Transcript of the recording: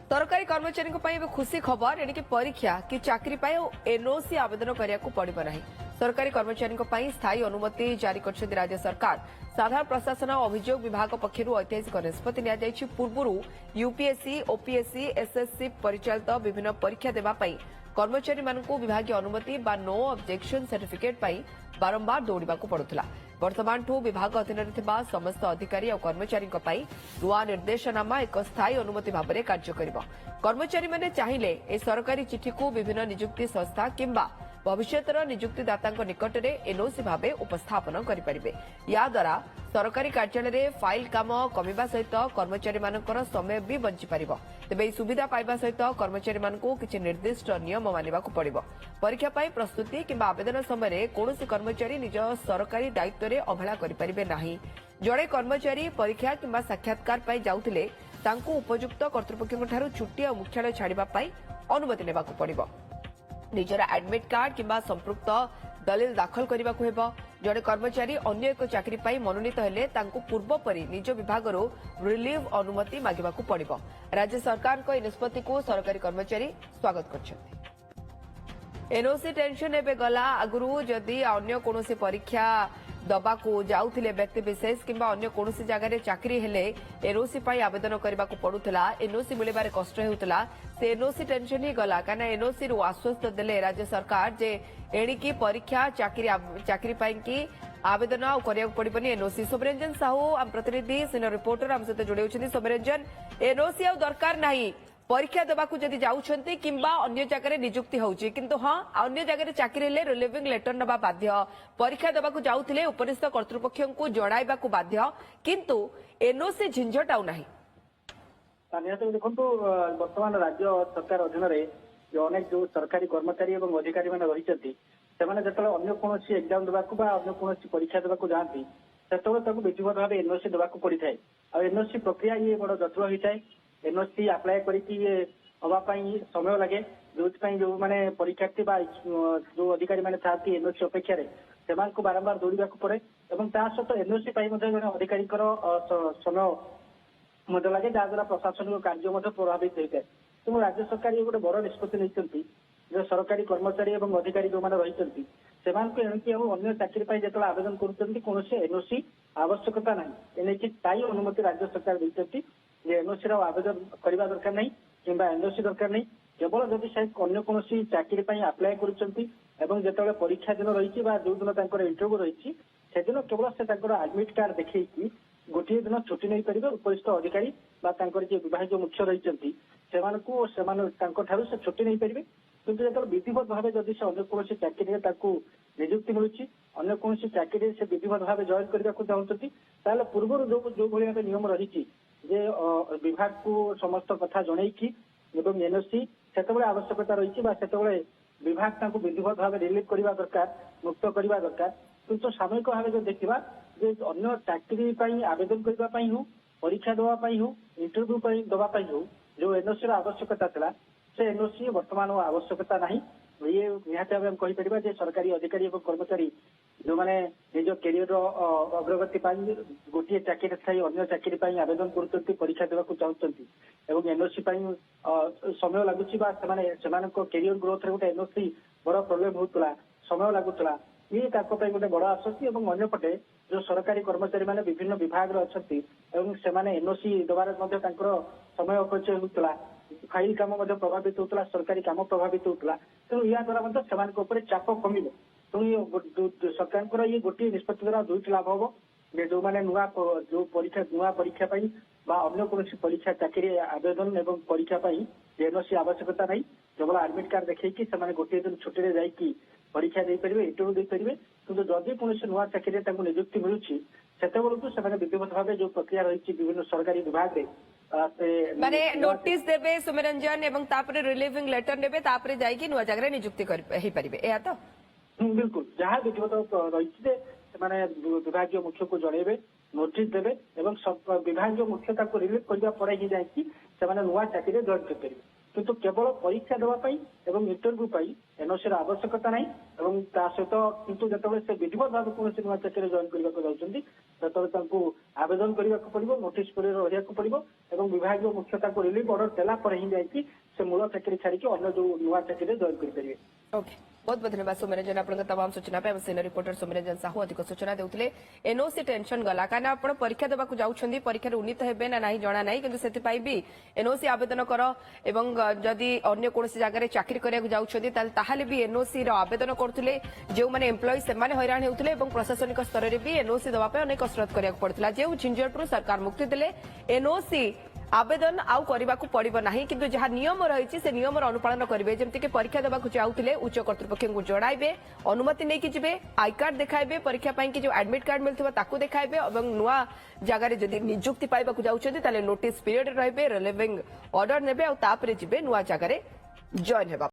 सरकारी कर्मचारी खुशी खबर एणिकी परीक्षा कि चाकरी एनओसी आवेदन करने पड़ो ना। सरकारी कर्मचारी स्थायी अनुमति जारी कर राज्य सरकार। साधारण प्रशासन और अभियोग विभाग पक्षर ऐतिहासिक निष्पत्ति नि पूर्व यूपीएससी ओपीएससी एसएससी परिचालित विभिन्न परीक्षा देवाई कर्मचारी विभाग अनुमति बा नो ऑब्जेक्शन सर्टिफिकेट बारंबार दौड़ा पड़ुला। वर्तमान विभाग अधीन समस्त अधिकारी और कर्मचारी नुआ निर्देशनामा एक स्थायी अनुमति भाव में कार्य कर कर्मचारी माने चाहिए ए सरकारी चिठी को विभिन्न निजुक्ति संस्था किंबा भविष्यतर निजुक्तिदाता निकट में एनओसी भाव उपस्थापन करेंगे। या द्वारा सरकारी कार्यालय फाइल काम कमिबा सहित कर्मचारी मानकर समय भी बंची पार। तेज सुविधा पाइबा सहित कर्मचारी मानक किसी निर्दिष्ट नियम मानिबा पड़िबो। परीक्षा प्रस्तुति किंबा आवेदन समय कौन कर्मचारी निज सरकारी दायित्व में अवहेला करें नहीं। जड़े कर्मचारी परीक्षा किंबा साक्षात्कार जाउथिले तांकु उपयुक्त कर्तृपक्ष छुट्टी और मुख्यालय छाड़ापी अनुमति नेबा पड़िबो। निजर एडमिट कार्ड किंबा संपृक्त दलिल दाखल करने को जड़े कर्मचारी अन्य एक चाकरी मनोनीत हेले तांकु पूर्व परी निज विभाग रिलीव अनुमति मांगा पड़िबो। राज्य सरकार को निष्पत्ति को सरकारी कर्मचारी स्वागत करछन्ति। एनओसी टेंशन एबे गला। आगुरु जदि अन्य कोनोसी परीक्षा दबाकू जाउथिले व्यक्ति विशेष किंबा अन्य कोनोसी जगह चाकरी हेले एनओसी आवेदन करने पड़ुला। एनओसी मिलबार कष्ट होउतला। से एनओसी टेंशन ही गला काना एनओसी रु आश्वस्त देले राज्य सरकार जे एणिकी परीक्षा चाकरी की आवेदन करने पड़बनी एनओसी। सोमरंजन साहू आम प्रतिनिधि सीनियर रिपोर्टर आम सहित जोड़ी होछन्ति। सोमरंजन, एनओसी आ दरकार नाही परीक्षा देवाकू जदि जाउछन्ति किंबा अन्य जगह निजुक्ति होउछि, किंतु हां अन्य जगह चाकरी हेले रिलीविंग लेटर नबा बाध्य। परीक्षा देवाकू जाउथिले उपरिस्थ कर्तृपक्षଙ୍କୁ जणाइबाकू बाध्य, किंतु एनओसी झिंझट आउ नाही। निहत देखो बर्तमान राज्य सरकार अधीन अनेक जो सरकारी कर्मचारी और अधिकारी मैंने रही अन्य कौन एग्जाम देवाक अन्य कौन परीक्षा देवाक जाती से विधिवत भाव एनओसी देवाक पड़ी था। एनओसी प्रक्रिया ये बड़ जटिल होता है। एनओसी अप्लाई करवाई समय लगे जो मैंने परीक्षार्थी जो अधिकारी मैंने था एनओसी अपेक्षा से बारंबार दौड़ा पड़े और सहित एनओसी जन अधिकारी समय लगे जहाद्वारा प्रशासनिक कार्य प्रभावित होता है। तेणु राज्य सरकार ये गोटे बड़ निष्पत्ति नहीं जो सरकारी कर्मचारी और अधिकारी जो रही से अन्य चाकरी जो आवेदन कर एनओसी आवश्यकता ना एने स्थायी अनुमति राज्य सरकार देती एनओसी आवेदन करने दरकार नहीं कि एनओसी दरकार नहीं। केवल जदि से अन्य कौन चाकरी आप्लाय कर परीक्षा दिन रही जो दिन इंटरव्यू रही से दिन केवल से एडमिट कार्ड देखी गोटे दिन छुट्टी नहीं पारे। उपरिस्थ अधिकारी विभाग मुख्य रही से छुट्टी नहीं पारे। किंतु जो विधिवत भाव जदि से अन्य कौन चाकरी निजुक्ति मिलूँ अन्य कौन चाकरी से विधिवत भाव जॉइन करने को चाहते पूर्व जो भाई नियम रही विभाग को समस्त कथा जनईकी एनओसी से आवश्यकता रही विभाग विधिवत भाव रिलीव करने दरकार मुक्त करने दरकार। किंतु सामयिक भाव जो देखा अन्य चाकरी आवेदन करने हो परीक्षा देवाई हो इंटरव्यू देवाई हो जो एनओसी आवश्यकता था से एनओसी बर्तमान आवश्यकता नहीं। ये निहत भाव कहीपर सरकारी अधिकारी और कर्मचारी जो मैंने निज कैरियर अग्रगति गोटे चाकरी थी अन्य चाकरी आवेदन कर परीक्षा देवाक चाहते एनओसी समय लगुच कैरियर ग्रोथ रे गोटे एनओसी बड़ प्रोब्लेम होता समय लगुला। ये गोटे बड़ आश्वस्ति और अंपटे जो सरकारी कर्मचारी मैंने विभिन्न विभाग अच्छा से एनओसी देवार समय अपचय होता फाइल काम प्रभावित होता सरकारी काम प्रभावित होता। तेणु या द्वारा चाप कम। तेणु सरकार ये गोटे निष्पत्ति द्वारा दुईट लाभ हम जो मैंने जो परीक्षा अन्य कौन परीक्षा चाकरी आवेदन और परीक्षा एनओसी आवश्यकता नहीं। केवल एडमिट कार्ड देखी गोटे दिन छुट्टी में जाकि परीक्षा दे पारे इंटरव्यू दे पारे। किंतु जदि कौन नुआ चाकरी निजुक्ति मिलूँ से विधिवत भाव जो प्रक्रिया रही विभिन्न सरकारी विभाग माने नोटिस देबे सुमरंजन एवं तापरे रिलीविंग लेटर देबे तापरे जाईकी नुआ जगह निजुक्ति हे परिबे एया तो बिल्कुल जहाँ विधिवत रही माने विभाग मुख्य को जनइबे नोटिस देबे एवं विभाग मुख्य रिलीव करने पर ही जाकि नुआ चाकरी जॉइन कर। किंतु केवल परीक्षा देवाई और इंटरव्यू एनओसी आवश्यकता नहीं सहित किंतु जो से विधिवत भाव कौन नुआ चाकरी जॉइन करने ସେତେବେଳେ ତାଙ୍କୁ ଆବେଦନ କରିବାକୁ ପଡିବ, ନୋଟିସ୍ କରି ରହିବାକୁ ପଡିବ ଏବଂ ବିଭାଗୀୟ ମୁଖ୍ୟ ତାଙ୍କୁ ରିଲିଫ୍ ଅର୍ଡର ଦେଲା ପରେ ହିଁ ଯାଇକି ସେ ମୂଳ ଚାକିରି ଛାଡିକି ଅନ୍ୟ ଯୋଉ ନୂଆ ଚାକିରିରେ ଜଏନ୍ କରିପାରିବେ। ओके बहुत बहुत धन्यवाद सौम्यरंजन आपन तमाम सूचना पे सीनियर रिपोर्टर सौम्यरंजन साहू अधिक सूचना देउथिले एनओसी टेंशन गला कारण आपण परीक्षा देबाकू जाउछंदी परीक्षा रे उन्नीत हेबे ना नाही जणा नाही किंतु सेति पाई भी एनओसी आवेदन कर एवं जदि अन्य कोनोसी जगह रे चाकरी करिया जाउछंदी ताहाले भी एनओसी रो आवेदन करथुले जे माने एम्प्लॉय से माने हैरान हेउथुले एवं प्रशासनिक स्तर रे भी एनओसी दबा पे अनेक कसरत करिया पड़थला जे झिंझटरू सरकार मुक्ति देले एनओसी आवेदन आउ करबाकू पड़िबो नाही किंतु जहाँ नियम रही से नियम अनुपालन करेंगे जमती कि परीक्षा देवाक जाऊे उच्च कर्तृपक्ष को जणाइबे अनुमति नहीं कि जीवे आई कार्ड देखाइबे परीक्षा पाई कि जो एडमिट कार्ड मिलथिबा ताकू देखाइबे और नुआ जगार जदि नियुक्ति पाइबाकू जाउछथि ताले नोटिस पीरियड रहिबे रिलीविंग ऑर्डर नेबे और तापरे जीवे नुआ जगार जॉइन हेबा।